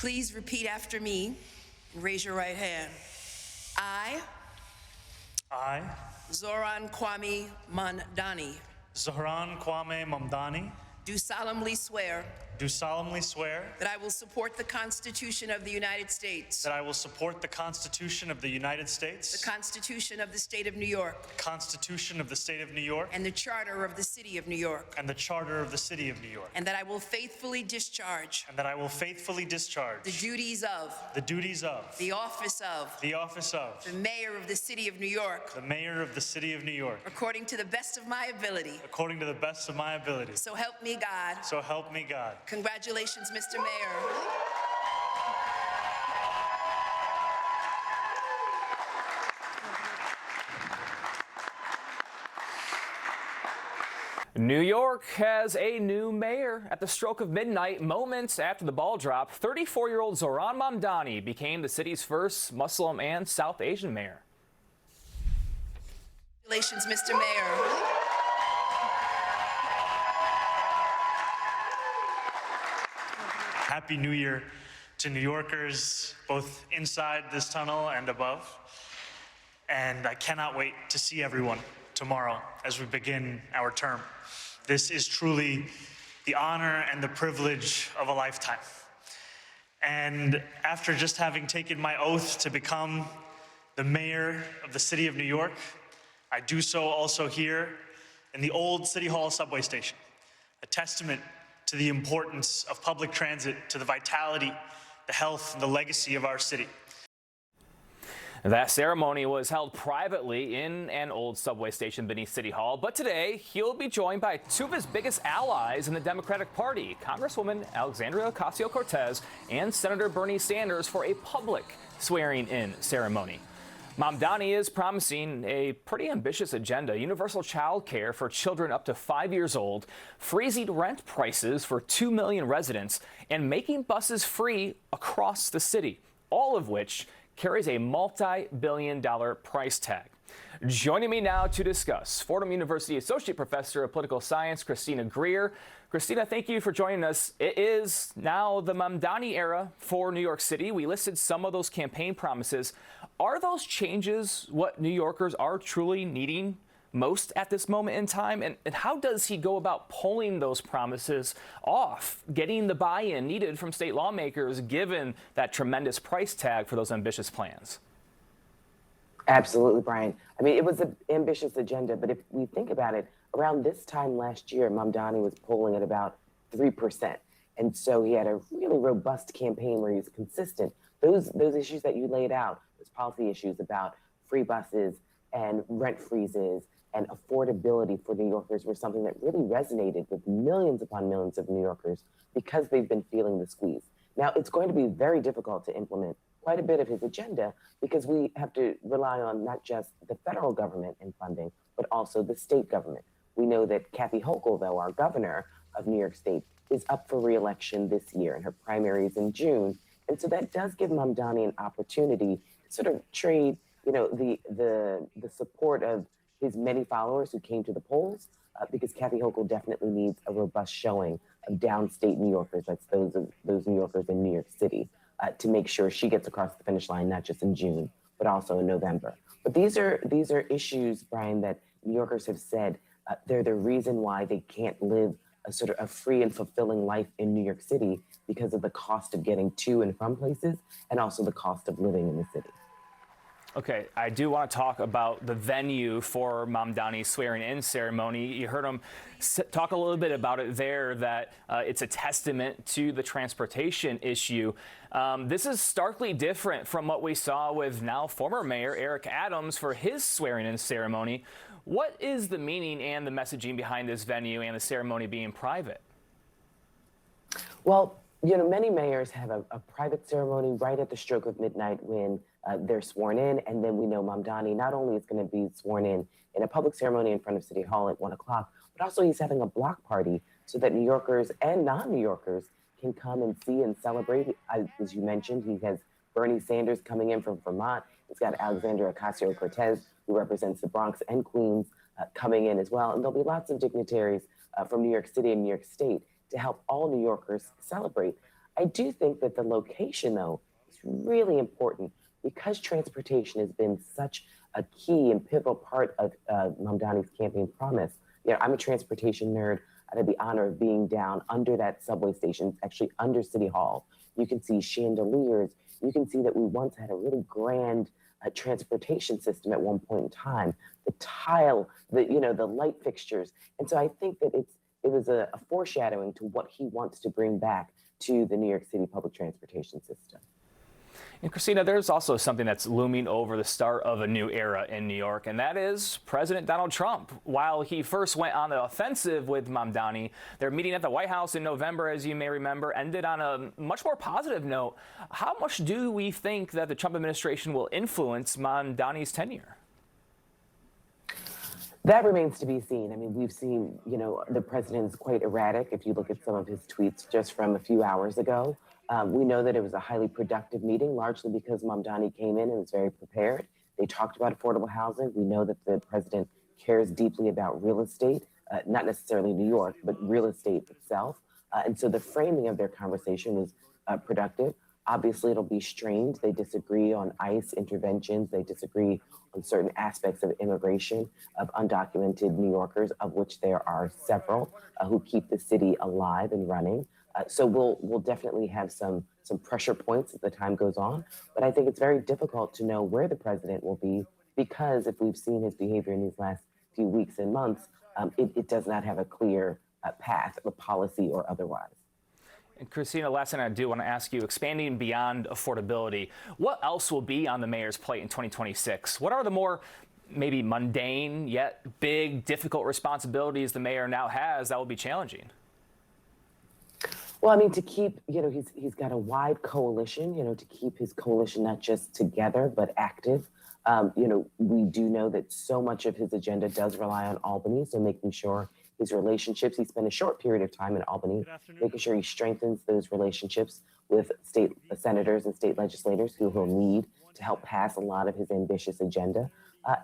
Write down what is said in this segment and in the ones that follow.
Please repeat after me. Raise your right hand. I, Zoran Kwame Mamdani, Zohran Kwame Mamdani, do solemnly swear that I will support the Constitution of the United States, that I will support the Constitution of the United States, the Constitution of the State of New York, the Constitution of the State of New York, and the Charter of the City of New York, and the Charter of the City of New York, and that I will faithfully discharge and that I will faithfully discharge the duties of the office of the Mayor of the City of New York the Mayor of the City of New York according to the best of my ability. according to the best of my ability. So help me God. So help me God. Congratulations, Mr. Mayor. New York has a new mayor. At the stroke of midnight, moments after the ball drop, 34-year-old Zohran Mamdani became the city's first Muslim and South Asian mayor. Congratulations, Mr. Mayor. Happy New Year to New Yorkers, both inside this tunnel and above. And I cannot wait to see everyone tomorrow as we begin our term. This is truly the honor and the privilege of a lifetime. And after just having taken my oath to become the mayor of the city of New York, I do so also here in the old City Hall subway station, a testament to the importance of public transit, to the vitality, the health, and the legacy of our city. That ceremony was held privately in an old subway station beneath City Hall, but today he'll be joined by two of his biggest allies in the Democratic Party, Congresswoman Alexandria Ocasio-Cortez and Senator Bernie Sanders, for a public swearing-in ceremony. Mamdani is promising a pretty ambitious agenda: universal child care for children up to 5 years old, freezing rent prices for 2 million residents, and making buses free across the city, all of which carries a multi-billion-dollar price tag. Joining me now to discuss, Fordham University Associate Professor of Political Science, Christina Greer. Christina, thank you for joining us. It is now the Mamdani era for New York City. We listed some of those campaign promises. Are those changes what New Yorkers are truly needing most at this moment in time? And how does he go about pulling those promises off, getting the buy-in needed from state lawmakers, given that tremendous price tag for those ambitious plans? Absolutely, Brian. I mean, it was an ambitious agenda, but if we think about it, around this time last year, Mamdani was polling at about 3%. And so he had a really robust campaign where he was consistent. Those issues that you laid out, those policy issues about free buses and rent freezes and affordability for New Yorkers, were something that really resonated with millions upon millions of New Yorkers because they've been feeling the squeeze. Now, it's going to be very difficult to implement quite a bit of his agenda because we have to rely on not just the federal government in funding, but also the state government. We know that Kathy Hochul, though, our governor of New York State, is up for re-election this year, and her primary is in June. And so that does give Mamdani an opportunity to sort of trade, the support of his many followers who came to the polls, because Kathy Hochul definitely needs a robust showing of downstate New Yorkers, that's those New Yorkers in New York City, to make sure she gets across the finish line, not just in June, but also in November. But these are issues, Brian, that New Yorkers have said they're the reason why they can't live a sort of a free and fulfilling life in New York City because of the cost of getting to and from places and also the cost of living in the city. Okay, I do want to talk about the venue for Mamdani's swearing-in ceremony. You heard him talk a little bit about it there, that it's a testament to the transportation issue. This is starkly different from what we saw with now former Mayor Eric Adams for his swearing-in ceremony. What is the meaning and the messaging behind this venue and the ceremony being private? Well, many mayors have a private ceremony right at the stroke of midnight when they're sworn in. And then we know Mamdani not only is going to be sworn in a public ceremony in front of City Hall at 1 o'clock, but also he's having a block party so that New Yorkers and non-New Yorkers can come and see and celebrate. As you mentioned, he has Bernie Sanders coming in from Vermont. He's got Alexandria Ocasio-Cortez, who represents the Bronx and Queens, coming in as well. And there'll be lots of dignitaries from New York City and New York State to help all New Yorkers celebrate. I do think that the location, though, is really important because transportation has been such a key and pivotal part of Mamdani's campaign promise. You know, I'm a transportation nerd. I had the honor of being down under that subway station, it's actually under City Hall. You can see chandeliers. You can see that we once had a really grand transportation system at one point in time. The tile, the light fixtures, and so I think that it was a foreshadowing to what he wants to bring back to the New York City public transportation system. And Christina, there's also something that's looming over the start of a new era in New York, and that is President Donald Trump. While he first went on the offensive with Mamdani, their meeting at the White House in November, as you may remember, ended on a much more positive note. How much do we think that the Trump administration will influence Mamdani's tenure? That remains to be seen. I mean, we've seen, the president is quite erratic. If you look at some of his tweets just from a few hours ago, we know that it was a highly productive meeting, largely because Mamdani came in and was very prepared. They talked about affordable housing. We know that the president cares deeply about real estate, not necessarily New York, but real estate itself. And so the framing of their conversation was productive. Obviously, it'll be strained. They disagree on ICE interventions. They disagree on certain aspects of immigration of undocumented New Yorkers, of which there are several who keep the city alive and running. So we'll definitely have some pressure points as the time goes on. But I think it's very difficult to know where the president will be because if we've seen his behavior in these last few weeks and months, it does not have a clear path or policy or otherwise. And Christina, last thing I do want to ask you, expanding beyond affordability, what else will be on the mayor's plate in 2026? What are the more maybe mundane yet big, difficult responsibilities the mayor now has that will be challenging? Well, I mean, to keep, he's got a wide coalition, to keep his coalition not just together, but active. We do know that so much of his agenda does rely on Albany, so making sure his relationships, he spent a short period of time in Albany, making sure he strengthens those relationships with state senators and state legislators who he'll need to help pass a lot of his ambitious agenda.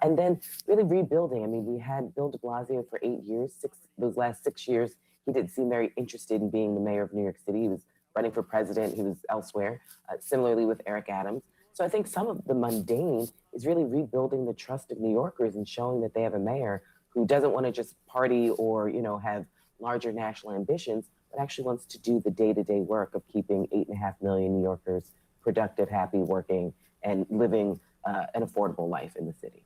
And then really rebuilding. I mean, we had Bill de Blasio for 8 years, those last 6 years. He didn't seem very interested in being the mayor of New York City. He was running for president. He was elsewhere. Similarly with Eric Adams. So I think some of the mundane is really rebuilding the trust of New Yorkers and showing that they have a mayor who doesn't want to just party or, have larger national ambitions, but actually wants to do the day-to-day work of keeping 8.5 million New Yorkers productive, happy, working, and living an affordable life in the city.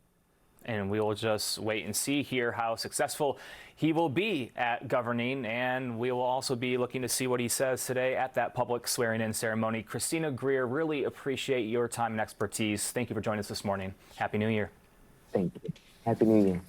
And we will just wait and see here how successful he will be at governing. And we will also be looking to see what he says today at that public swearing-in ceremony. Christina Greer, really appreciate your time and expertise. Thank you for joining us this morning. Happy New Year. Thank you. Happy New Year.